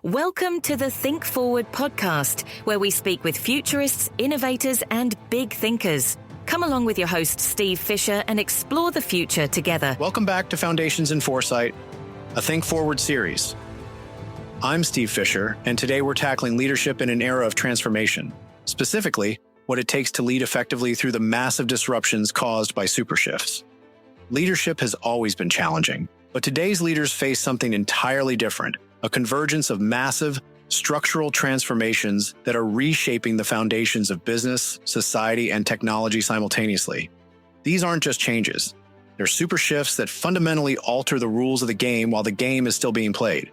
Welcome to the Think Forward podcast, where we speak with futurists, innovators, and big thinkers. Come along with your host, Steve Fisher, and explore the future together. Welcome back to Foundations in Foresight, a Think Forward series. I'm Steve Fisher, and today we're tackling leadership in an era of transformation, specifically what it takes to lead effectively through the massive disruptions caused by supershifts. Leadership has always been challenging, but today's leaders face something entirely different. A convergence of massive, structural transformations that are reshaping the foundations of business, society, and technology simultaneously. These aren't just changes. They're super shifts that fundamentally alter the rules of the game while the game is still being played.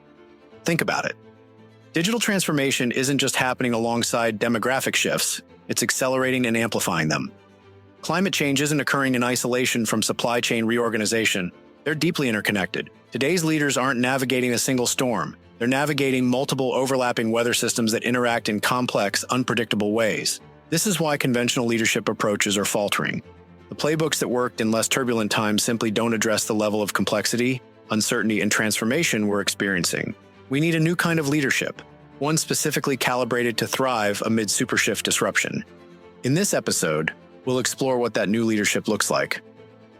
Think about it. Digital transformation isn't just happening alongside demographic shifts, it's accelerating and amplifying them. Climate change isn't occurring in isolation from supply chain reorganization. They're deeply interconnected. Today's leaders aren't navigating a single storm. They're navigating multiple overlapping weather systems that interact in complex, unpredictable ways. This is why conventional leadership approaches are faltering. The playbooks that worked in less turbulent times simply don't address the level of complexity, uncertainty, and transformation we're experiencing. We need a new kind of leadership, one specifically calibrated to thrive amid supershift disruption. In this episode, we'll explore what that new leadership looks like.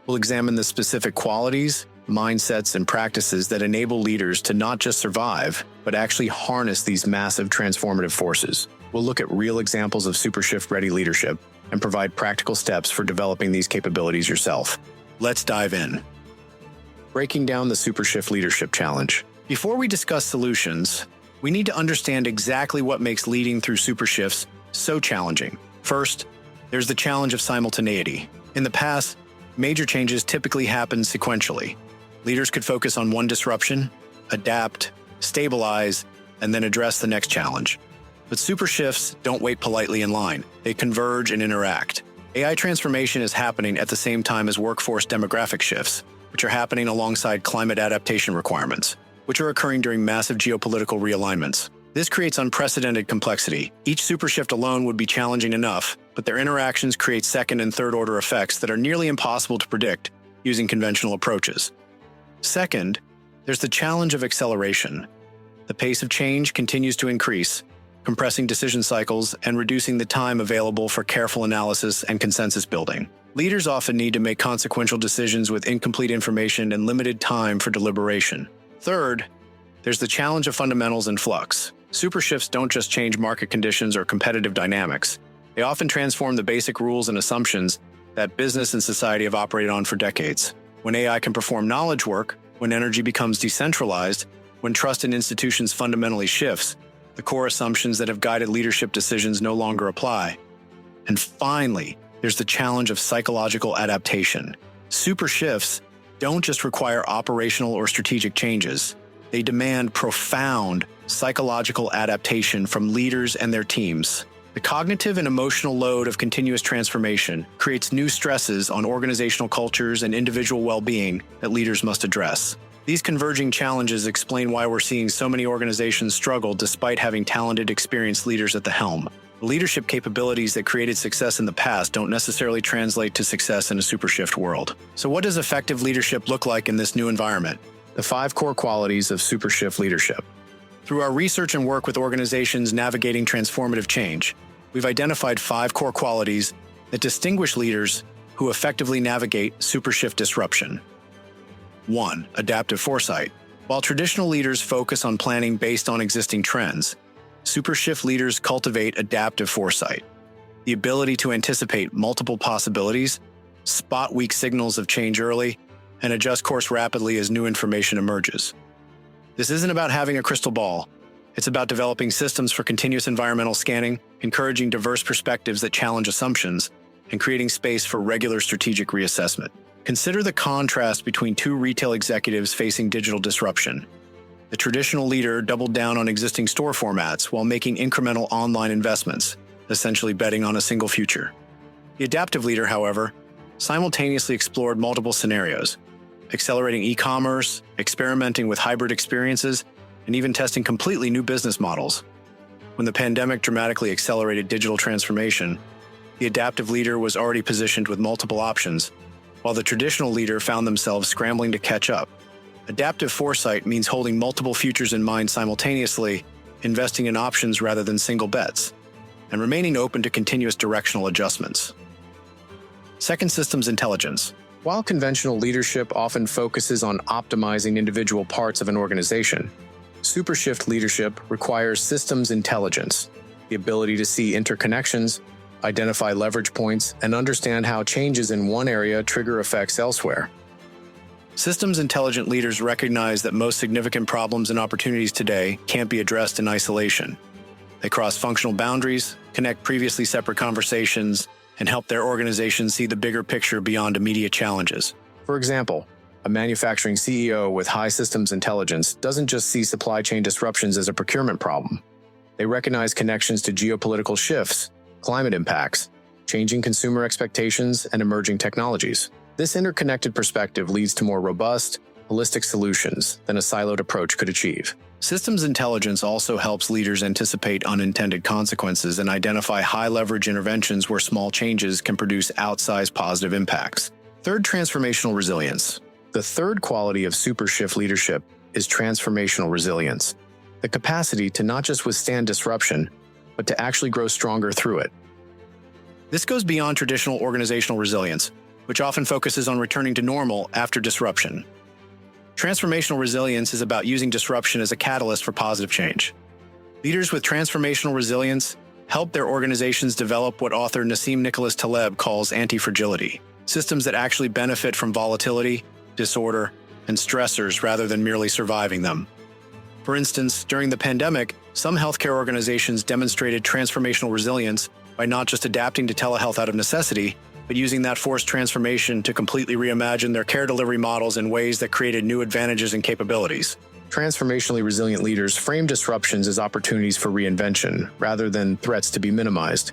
We'll examine the specific qualities, mindsets, and practices that enable leaders to not just survive, but actually harness these massive transformative forces. We'll look at real examples of supershift-ready leadership and provide practical steps for developing these capabilities yourself. Let's dive in. Breaking down the supershift leadership challenge. Before we discuss solutions, we need to understand exactly what makes leading through supershifts so challenging. First, there's the challenge of simultaneity. In the past, major changes typically happen sequentially. Leaders could focus on one disruption, adapt, stabilize, and then address the next challenge. But supershifts don't wait politely in line. They converge and interact. AI transformation is happening at the same time as workforce demographic shifts, which are happening alongside climate adaptation requirements, which are occurring during massive geopolitical realignments. This creates unprecedented complexity. Each supershift alone would be challenging enough, but their interactions create second and third order effects that are nearly impossible to predict using conventional approaches. Second, there's the challenge of acceleration. The pace of change continues to increase, compressing decision cycles and reducing the time available for careful analysis and consensus building. Leaders often need to make consequential decisions with incomplete information and limited time for deliberation. Third, there's the challenge of fundamentals in flux. Supershifts don't just change market conditions or competitive dynamics. They often transform the basic rules and assumptions that business and society have operated on for decades. When AI can perform knowledge work, when energy becomes decentralized, when trust in institutions fundamentally shifts, the core assumptions that have guided leadership decisions no longer apply. And finally, there's the challenge of psychological adaptation. Supershifts don't just require operational or strategic changes. They demand profound psychological adaptation from leaders and their teams. The cognitive and emotional load of continuous transformation creates new stresses on organizational cultures and individual well-being that leaders must address. These converging challenges explain why we're seeing so many organizations struggle despite having talented, experienced leaders at the helm. The leadership capabilities that created success in the past don't necessarily translate to success in a supershift world. So what does effective leadership look like in this new environment? The 5 core qualities of supershift leadership. Through our research and work with organizations navigating transformative change, we've identified 5 core qualities that distinguish leaders who effectively navigate supershift disruption. 1. Adaptive foresight. While traditional leaders focus on planning based on existing trends, supershift leaders cultivate adaptive foresight, the ability to anticipate multiple possibilities, spot weak signals of change early, and adjust course rapidly as new information emerges. This isn't about having a crystal ball. It's about developing systems for continuous environmental scanning, encouraging diverse perspectives that challenge assumptions, and creating space for regular strategic reassessment. Consider the contrast between 2 retail executives facing digital disruption. The traditional leader doubled down on existing store formats while making incremental online investments, essentially betting on a single future. The adaptive leader, however, simultaneously explored multiple scenarios, accelerating e-commerce, experimenting with hybrid experiences, and even testing completely new business models. When the pandemic dramatically accelerated digital transformation, the adaptive leader was already positioned with multiple options, while the traditional leader found themselves scrambling to catch up. Adaptive foresight means holding multiple futures in mind simultaneously investing in options rather than single bets, and remaining open to continuous directional adjustments. Second, systems intelligence. While conventional leadership often focuses on optimizing individual parts of an organization, SuperShift leadership requires systems intelligence, the ability to see interconnections, identify leverage points, and understand how changes in one area trigger effects elsewhere. Systems intelligent leaders recognize that most significant problems and opportunities today can't be addressed in isolation. They cross functional boundaries, connect previously separate conversations, and help their organization see the bigger picture beyond immediate challenges. For example, a manufacturing CEO with high systems intelligence doesn't just see supply chain disruptions as a procurement problem. They recognize connections to geopolitical shifts, climate impacts, changing consumer expectations, and emerging technologies. This interconnected perspective leads to more robust, holistic solutions than a siloed approach could achieve. Systems intelligence also helps leaders anticipate unintended consequences and identify high-leverage interventions where small changes can produce outsized positive impacts. Third, transformational resilience. The third quality of SuperShift leadership is transformational resilience, the capacity to not just withstand disruption, but to actually grow stronger through it. This goes beyond traditional organizational resilience, which often focuses on returning to normal after disruption. Transformational resilience is about using disruption as a catalyst for positive change. Leaders with transformational resilience help their organizations develop what author Nassim Nicholas Taleb calls anti-fragility, systems that actually benefit from volatility, disorder, and stressors rather than merely surviving them. For instance, during the pandemic, some healthcare organizations demonstrated transformational resilience by not just adapting to telehealth out of necessity, but using that forced transformation to completely reimagine their care delivery models in ways that created new advantages and capabilities. Transformationally resilient leaders frame disruptions as opportunities for reinvention, rather than threats to be minimized.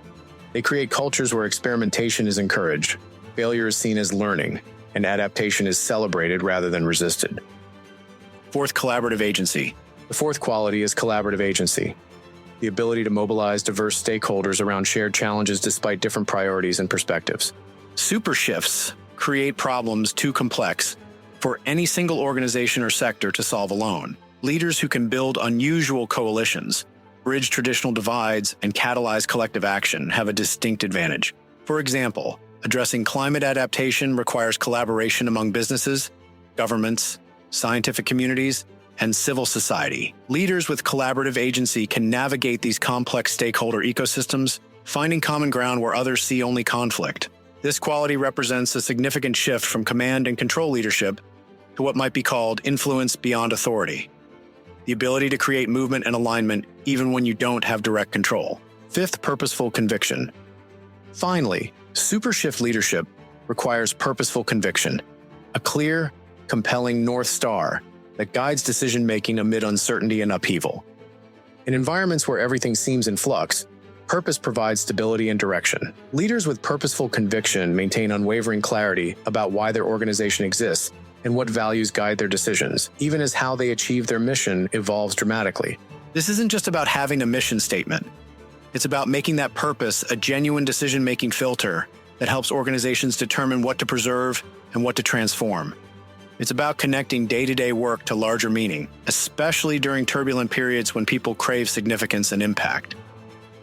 They create cultures where experimentation is encouraged, failure is seen as learning, and adaptation is celebrated rather than resisted. Fourth, collaborative agency. The fourth quality is collaborative agency, the ability to mobilize diverse stakeholders around shared challenges despite different priorities and perspectives. SuperShifts create problems too complex for any single organization or sector to solve alone. Leaders who can build unusual coalitions, bridge traditional divides, and catalyze collective action have a distinct advantage. For example, addressing climate adaptation requires collaboration among businesses, governments, scientific communities, and civil society. Leaders with collaborative agency can navigate these complex stakeholder ecosystems, finding common ground where others see only conflict. This quality represents a significant shift from command and control leadership to what might be called influence beyond authority, the ability to create movement and alignment even when you don't have direct control. Fifth, purposeful conviction. Finally, SuperShift leadership requires purposeful conviction, a clear, compelling North Star that guides decision-making amid uncertainty and upheaval. In environments where everything seems in flux, purpose provides stability and direction. Leaders with purposeful conviction maintain unwavering clarity about why their organization exists and what values guide their decisions, even as how they achieve their mission evolves dramatically. This isn't just about having a mission statement. It's about making that purpose a genuine decision-making filter that helps organizations determine what to preserve and what to transform. It's about connecting day-to-day work to larger meaning, especially during turbulent periods when people crave significance and impact.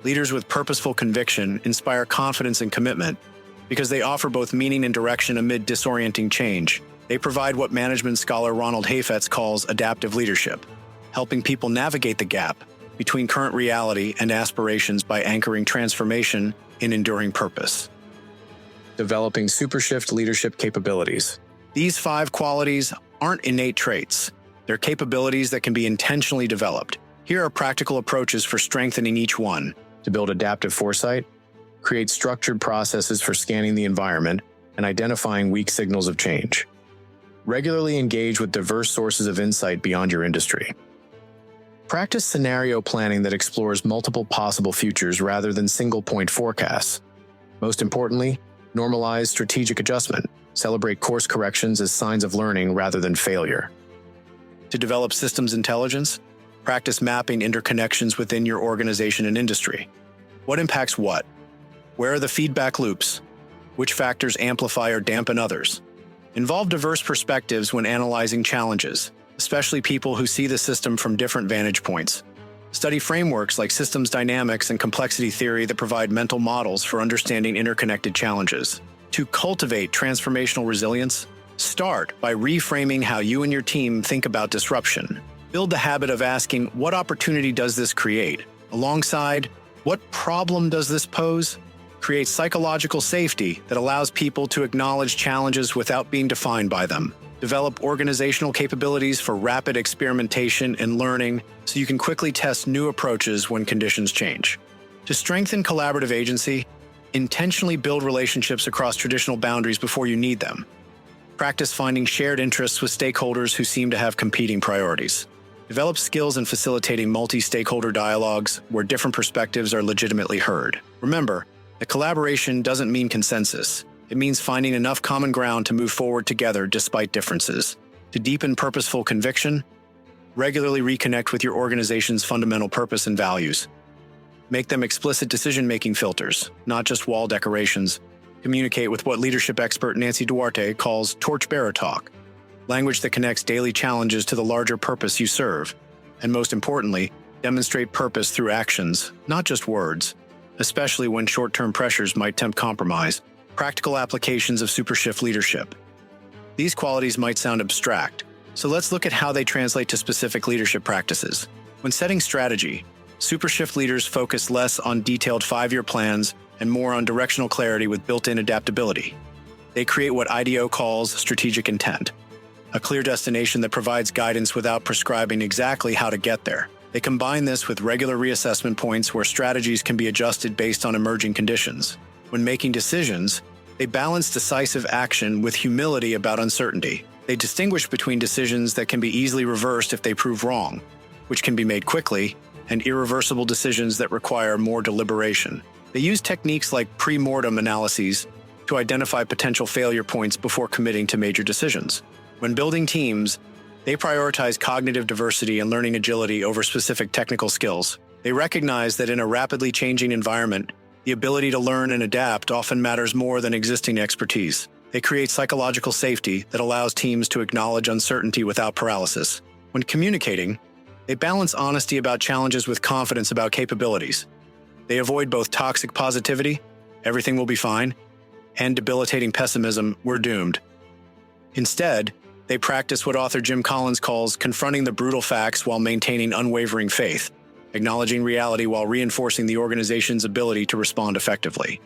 Leaders with purposeful conviction inspire confidence and commitment because they offer both meaning and direction amid disorienting change. They provide what management scholar Ronald Hafetz calls adaptive leadership, helping people navigate the gap between current reality and aspirations by anchoring transformation in enduring purpose. Developing SuperShift leadership capabilities. These 5 qualities aren't innate traits. They're capabilities that can be intentionally developed. Here are practical approaches for strengthening each one. To build adaptive foresight, create structured processes for scanning the environment and identifying weak signals of change. Regularly engage with diverse sources of insight beyond your industry. Practice scenario planning that explores multiple possible futures rather than single-point forecasts. Most importantly, normalize strategic adjustment. Celebrate course corrections as signs of learning rather than failure. To develop systems intelligence, practice mapping interconnections within your organization and industry. What impacts what? Where are the feedback loops? Which factors amplify or dampen others? Involve diverse perspectives when analyzing challenges, especially people who see the system from different vantage points. Study frameworks like systems dynamics and complexity theory that provide mental models for understanding interconnected challenges. To cultivate transformational resilience, start by reframing how you and your team think about disruption. Build the habit of asking, what opportunity does this create? Alongside, what problem does this pose? Create psychological safety that allows people to acknowledge challenges without being defined by them. Develop organizational capabilities for rapid experimentation and learning so you can quickly test new approaches when conditions change. To strengthen collaborative agency, intentionally build relationships across traditional boundaries before you need them. Practice finding shared interests with stakeholders who seem to have competing priorities. Develop skills in facilitating multi-stakeholder dialogues where different perspectives are legitimately heard. Remember that collaboration doesn't mean consensus. It means finding enough common ground to move forward together despite differences. To deepen purposeful conviction, regularly reconnect with your organization's fundamental purpose and values. Make them explicit decision-making filters, not just wall decorations. Communicate with what leadership expert Nancy Duarte calls torchbearer talk, language that connects daily challenges to the larger purpose you serve. And most importantly, demonstrate purpose through actions, not just words, especially when short-term pressures might tempt compromise. Practical applications of SuperShift leadership. These qualities might sound abstract, so let's look at how they translate to specific leadership practices. When setting strategy, SuperShift leaders focus less on detailed 5-year plans and more on directional clarity with built-in adaptability. They create what IDEO calls strategic intent, a clear destination that provides guidance without prescribing exactly how to get there. They combine this with regular reassessment points where strategies can be adjusted based on emerging conditions. When making decisions, they balance decisive action with humility about uncertainty. They distinguish between decisions that can be easily reversed if they prove wrong, which can be made quickly, and irreversible decisions that require more deliberation. They use techniques like pre-mortem analyses to identify potential failure points before committing to major decisions. When building teams, they prioritize cognitive diversity and learning agility over specific technical skills. They recognize that in a rapidly changing environment, the ability to learn and adapt often matters more than existing expertise. They create psychological safety that allows teams to acknowledge uncertainty without paralysis. When communicating, they balance honesty about challenges with confidence about capabilities. They avoid both toxic positivity, everything will be fine, and debilitating pessimism, we're doomed. Instead, they practice what author Jim Collins calls confronting the brutal facts while maintaining unwavering faith, acknowledging reality while reinforcing the organization's ability to respond effectively.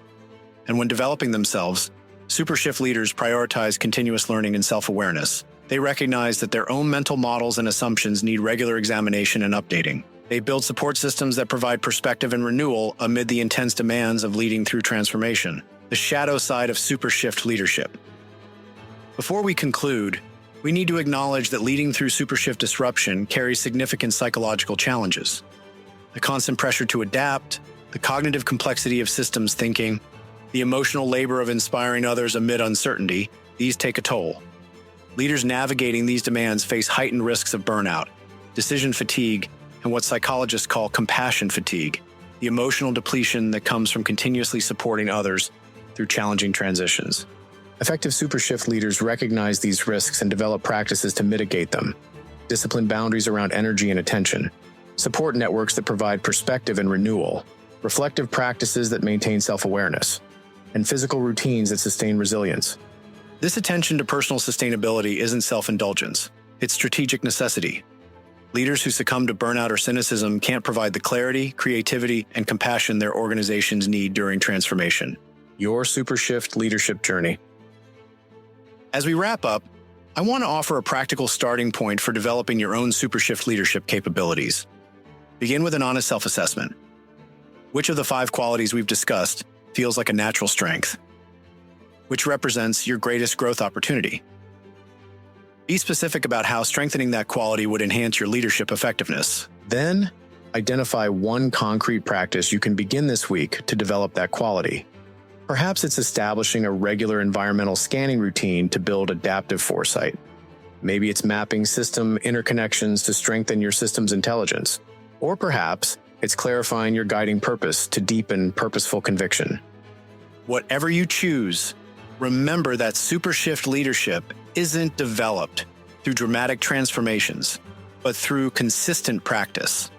And when developing themselves, SuperShift leaders prioritize continuous learning and self-awareness. They recognize that their own mental models and assumptions need regular examination and updating. They build support systems that provide perspective and renewal amid the intense demands of leading through transformation. The shadow side of SuperShift leadership. Before we conclude, we need to acknowledge that leading through SuperShift disruption carries significant psychological challenges. The constant pressure to adapt, the cognitive complexity of systems thinking, the emotional labor of inspiring others amid uncertainty, these take a toll. Leaders navigating these demands face heightened risks of burnout, decision fatigue, and what psychologists call compassion fatigue, the emotional depletion that comes from continuously supporting others through challenging transitions. Effective SuperShift leaders recognize these risks and develop practices to mitigate them. Discipline boundaries around energy and attention. Support networks that provide perspective and renewal. Reflective practices that maintain self-awareness. And physical routines that sustain resilience. This attention to personal sustainability isn't self-indulgence. It's strategic necessity. Leaders who succumb to burnout or cynicism can't provide the clarity, creativity, and compassion their organizations need during transformation. Your SuperShift leadership journey. As we wrap up, I want to offer a practical starting point for developing your own SuperShift leadership capabilities. Begin with an honest self-assessment. Which of the 5 qualities we've discussed feels like a natural strength? Which represents your greatest growth opportunity? Be specific about how strengthening that quality would enhance your leadership effectiveness. Then, identify one concrete practice you can begin this week to develop that quality. Perhaps it's establishing a regular environmental scanning routine to build adaptive foresight. Maybe it's mapping system interconnections to strengthen your system's intelligence. Or perhaps it's clarifying your guiding purpose to deepen purposeful conviction. Whatever you choose, remember that SuperShift leadership isn't developed through dramatic transformations, but through consistent practice.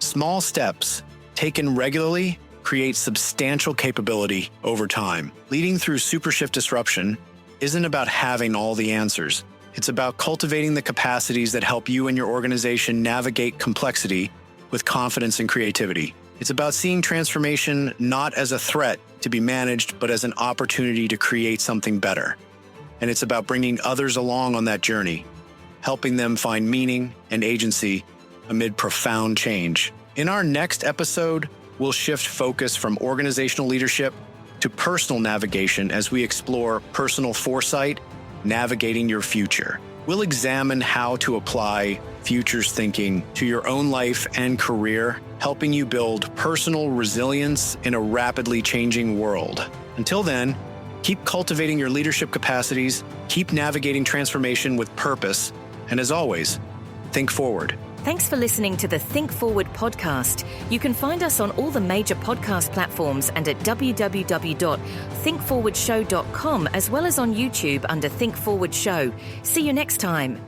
Small steps, taken regularly, create substantial capability over time. Leading through SuperShift disruption isn't about having all the answers. It's about cultivating the capacities that help you and your organization navigate complexity with confidence and creativity. It's about seeing transformation not as a threat to be managed, but as an opportunity to create something better. And it's about bringing others along on that journey, helping them find meaning and agency amid profound change. In our next episode, we'll shift focus from organizational leadership to personal navigation as we explore personal foresight, navigating your future. We'll examine how to apply futures thinking to your own life and career, helping you build personal resilience in a rapidly changing world. Until then, keep cultivating your leadership capacities, keep navigating transformation with purpose, and as always, think forward. Thanks for listening to the Think Forward podcast. You can find us on all the major podcast platforms and at www.thinkforwardshow.com, as well as on YouTube under Think Forward Show. See you next time.